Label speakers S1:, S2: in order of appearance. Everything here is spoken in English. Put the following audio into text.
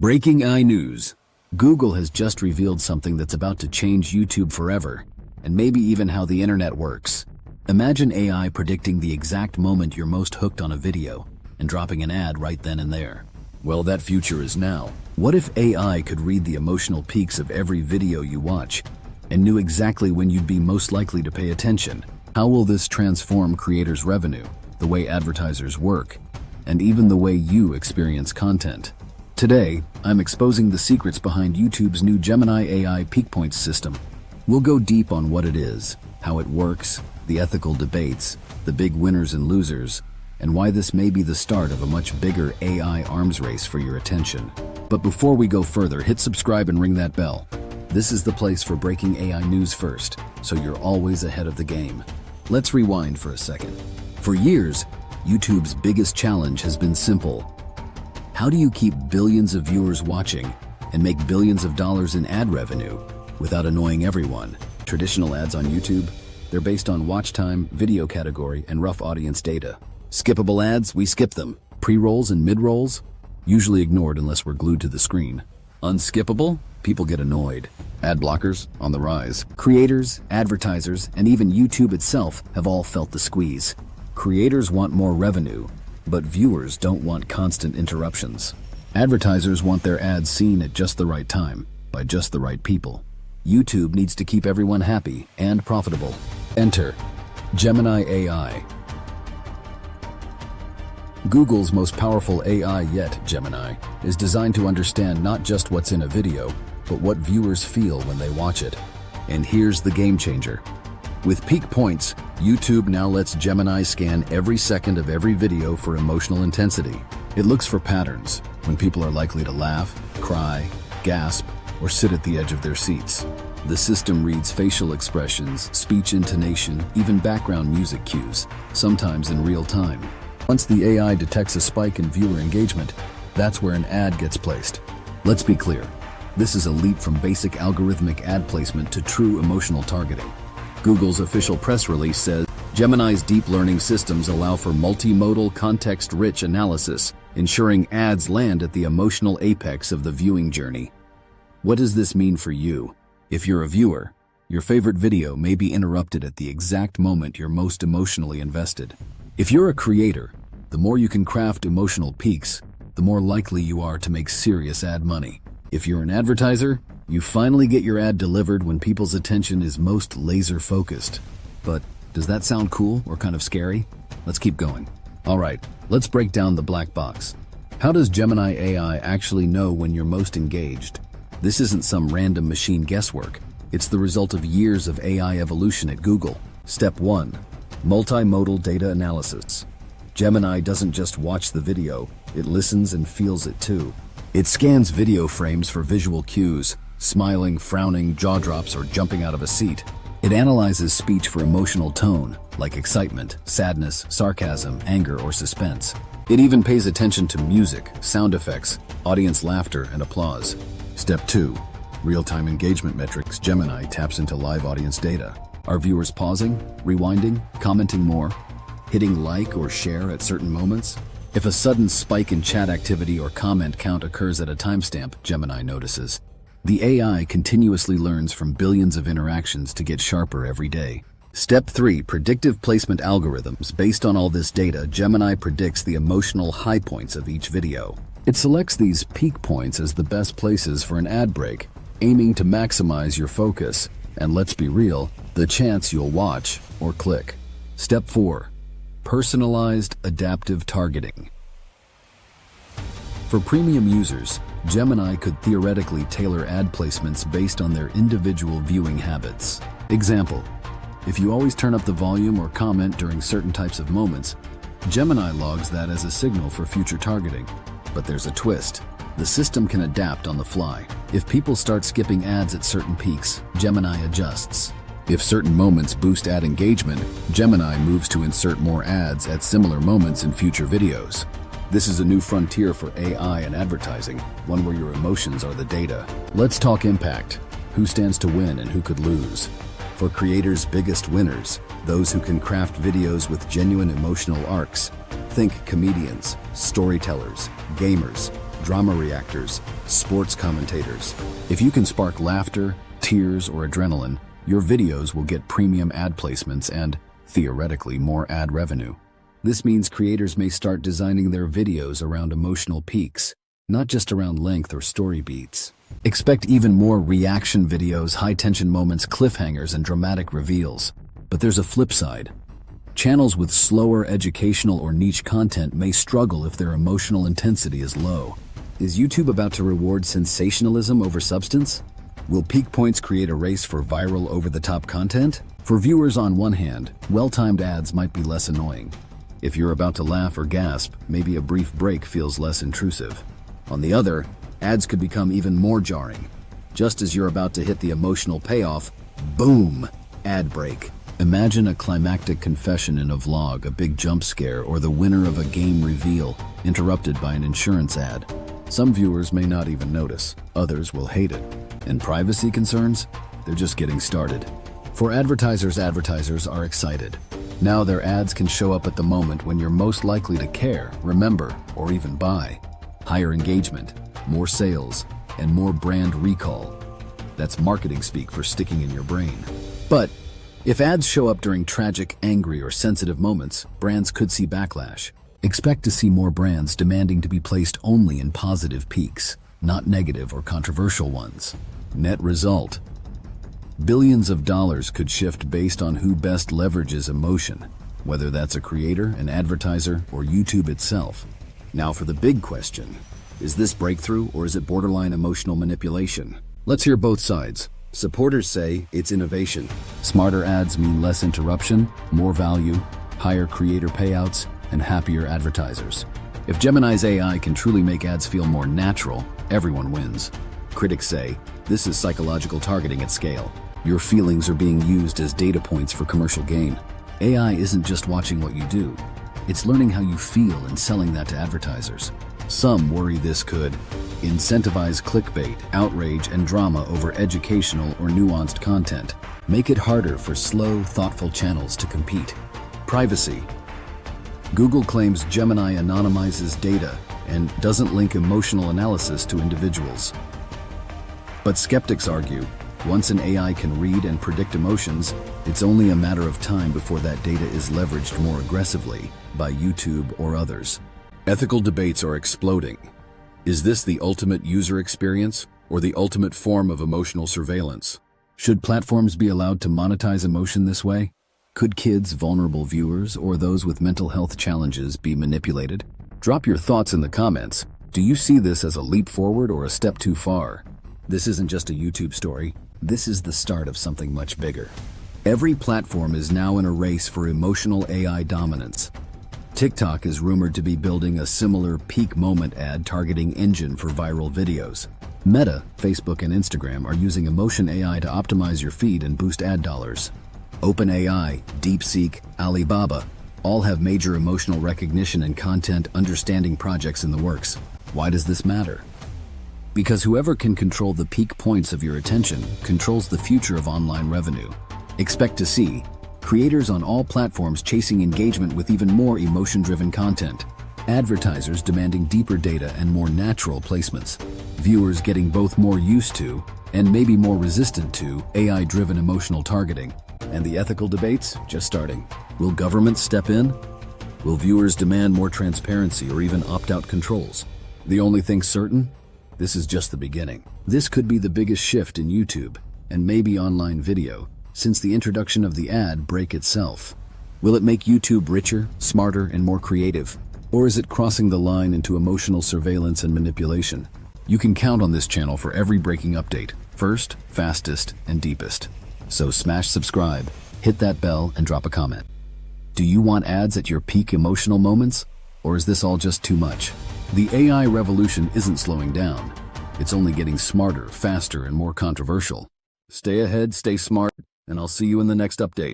S1: Breaking AI news. Google has just revealed something that's about to change YouTube forever, and maybe even how the internet works. Imagine AI predicting the exact moment you're most hooked on a video and dropping an ad right then and there. Well, that future is now. What if AI could read the emotional peaks of every video you watch and knew exactly when you'd be most likely to pay attention? How will this transform creators' revenue, the way advertisers work, and even the way you experience content? Today, I'm exposing the secrets behind YouTube's new Gemini AI peak points system. We'll go deep on what it is, how it works, the ethical debates, the big winners and losers, and why this may be the start of a much bigger AI arms race for your attention. But before we go further, hit subscribe and ring that bell. This is the place for breaking AI news first, so you're always ahead of the game. Let's rewind for a second. For years, YouTube's biggest challenge has been simple. How do you keep billions of viewers watching and make billions of dollars in ad revenue without annoying everyone? Traditional ads on YouTube, they're based on watch time, video category, and rough audience data. Skippable ads, we skip them. Pre-rolls and mid-rolls, usually ignored unless we're glued to the screen. Unskippable, people get annoyed. Ad blockers, on the rise. Creators, advertisers, and even YouTube itself have all felt the squeeze. Creators want more revenue, but viewers don't want constant interruptions. Advertisers want their ads seen at just the right time, by just the right people. YouTube needs to keep everyone happy and profitable. Enter Gemini AI. Google's most powerful AI yet, Gemini, is designed to understand not just what's in a video, but what viewers feel when they watch it. And here's the game changer. With peak points, YouTube now lets Gemini scan every second of every video for emotional intensity. It looks for patterns, when people are likely to laugh, cry, gasp, or sit at the edge of their seats. The system reads facial expressions, speech intonation, even background music cues, sometimes in real time. Once the AI detects a spike in viewer engagement, that's where an ad gets placed. Let's be clear, this is a leap from basic algorithmic ad placement to true emotional targeting. Google's official press release says, Gemini's deep learning systems allow for multimodal, context-rich analysis, ensuring ads land at the emotional apex of the viewing journey. What does this mean for you? If you're a viewer, your favorite video may be interrupted at the exact moment you're most emotionally invested. If you're a creator, the more you can craft emotional peaks, the more likely you are to make serious ad money. If you're an advertiser, you finally get your ad delivered when people's attention is most laser-focused. But does that sound cool or kind of scary? Let's keep going. All right, let's break down the black box. How does Gemini AI actually know when you're most engaged? This isn't some random machine guesswork. It's the result of years of AI evolution at Google. Step 1. Multimodal data analysis. Gemini doesn't just watch the video, it listens and feels it too. It scans video frames for visual cues, smiling, frowning, jaw drops, or jumping out of a seat. It analyzes speech for emotional tone, like excitement, sadness, sarcasm, anger, or suspense. It even pays attention to music, sound effects, audience laughter, and applause. Step 2. Real-time engagement metrics. Gemini taps into live audience data. Are viewers pausing, rewinding, commenting more, hitting like or share at certain moments? If a sudden spike in chat activity or comment count occurs at a timestamp, Gemini notices. The AI continuously learns from billions of interactions to get sharper every day. Step 3. Predictive placement algorithms. Based on all this data, Gemini predicts the emotional high points of each video. It selects these peak points as the best places for an ad break, aiming to maximize your focus, and let's be real, the chance you'll watch or click. Step 4. Personalized adaptive targeting. For premium users, Gemini could theoretically tailor ad placements based on their individual viewing habits. Example, if you always turn up the volume or comment during certain types of moments, Gemini logs that as a signal for future targeting. But there's a twist. The system can adapt on the fly. If people start skipping ads at certain peaks, Gemini adjusts. If certain moments boost ad engagement, Gemini moves to insert more ads at similar moments in future videos. This is a new frontier for AI and advertising, one where your emotions are the data. Let's talk impact. Who stands to win and who could lose? For creators' biggest winners, those who can craft videos with genuine emotional arcs. Think comedians, storytellers, gamers, drama reactors, sports commentators. If you can spark laughter, tears, or adrenaline, your videos will get premium ad placements and, theoretically, more ad revenue. This means creators may start designing their videos around emotional peaks, not just around length or story beats. Expect even more reaction videos, high-tension moments, cliffhangers, and dramatic reveals. But there's a flip side. Channels with slower educational or niche content may struggle if their emotional intensity is low. Is YouTube about to reward sensationalism over substance? Will peak points create a race for viral over-the-top content? For viewers on one hand, well-timed ads might be less annoying. If you're about to laugh or gasp, maybe a brief break feels less intrusive. On the other, ads could become even more jarring. Just as you're about to hit the emotional payoff, boom, ad break. Imagine a climactic confession in a vlog, a big jump scare, or the winner of a game reveal, interrupted by an insurance ad. Some viewers may not even notice, others will hate it. And privacy concerns? They're just getting started. For advertisers are excited. Now their ads can show up at the moment when you're most likely to care, remember, or even buy. Higher engagement, more sales, and more brand recall. That's marketing speak for sticking in your brain. But if ads show up during tragic, angry, or sensitive moments, brands could see backlash. Expect to see more brands demanding to be placed only in positive peaks, not negative or controversial ones. Net result: billions of dollars could shift based on who best leverages emotion, whether that's a creator, an advertiser, or YouTube itself. Now for the big question. Is this breakthrough or is it borderline emotional manipulation? Let's hear both sides. Supporters say it's innovation. Smarter ads mean less interruption, more value, higher creator payouts, and happier advertisers. If Gemini's AI can truly make ads feel more natural, everyone wins. Critics say this is psychological targeting at scale. Your feelings are being used as data points for commercial gain. AI isn't just watching what you do. It's learning how you feel and selling that to advertisers. Some worry this could incentivize clickbait, outrage, and drama over educational or nuanced content. Make it harder for slow, thoughtful channels to compete. Privacy. Google claims Gemini anonymizes data and doesn't link emotional analysis to individuals. But skeptics argue, once an AI can read and predict emotions, it's only a matter of time before that data is leveraged more aggressively by YouTube or others. Ethical debates are exploding. Is this the ultimate user experience or the ultimate form of emotional surveillance? Should platforms be allowed to monetize emotion this way? Could kids, vulnerable viewers, or those with mental health challenges be manipulated? Drop your thoughts in the comments. Do you see this as a leap forward or a step too far? This isn't just a YouTube story. This is the start of something much bigger. Every platform is now in a race for emotional AI dominance. TikTok is rumored to be building a similar peak moment ad targeting engine for viral videos. Meta, Facebook, and Instagram are using emotion AI to optimize your feed and boost ad dollars. OpenAI, DeepSeek, Alibaba all have major emotional recognition and content understanding projects in the works. Why does this matter? Because whoever can control the peak points of your attention controls the future of online revenue. Expect to see creators on all platforms chasing engagement with even more emotion-driven content, advertisers demanding deeper data and more natural placements, viewers getting both more used to and maybe more resistant to AI-driven emotional targeting, and the ethical debates just starting. Will governments step in? Will viewers demand more transparency or even opt-out controls? The only thing certain? This is just the beginning. This could be the biggest shift in YouTube, and maybe online video, since the introduction of the ad break itself. Will it make YouTube richer, smarter, and more creative? Or is it crossing the line into emotional surveillance and manipulation? You can count on this channel for every breaking update, first, fastest, and deepest. So smash subscribe, hit that bell, and drop a comment. Do you want ads at your peak emotional moments? Or is this all just too much? The AI revolution isn't slowing down. It's only getting smarter, faster, and more controversial. Stay ahead, stay smart, and I'll see you in the next update.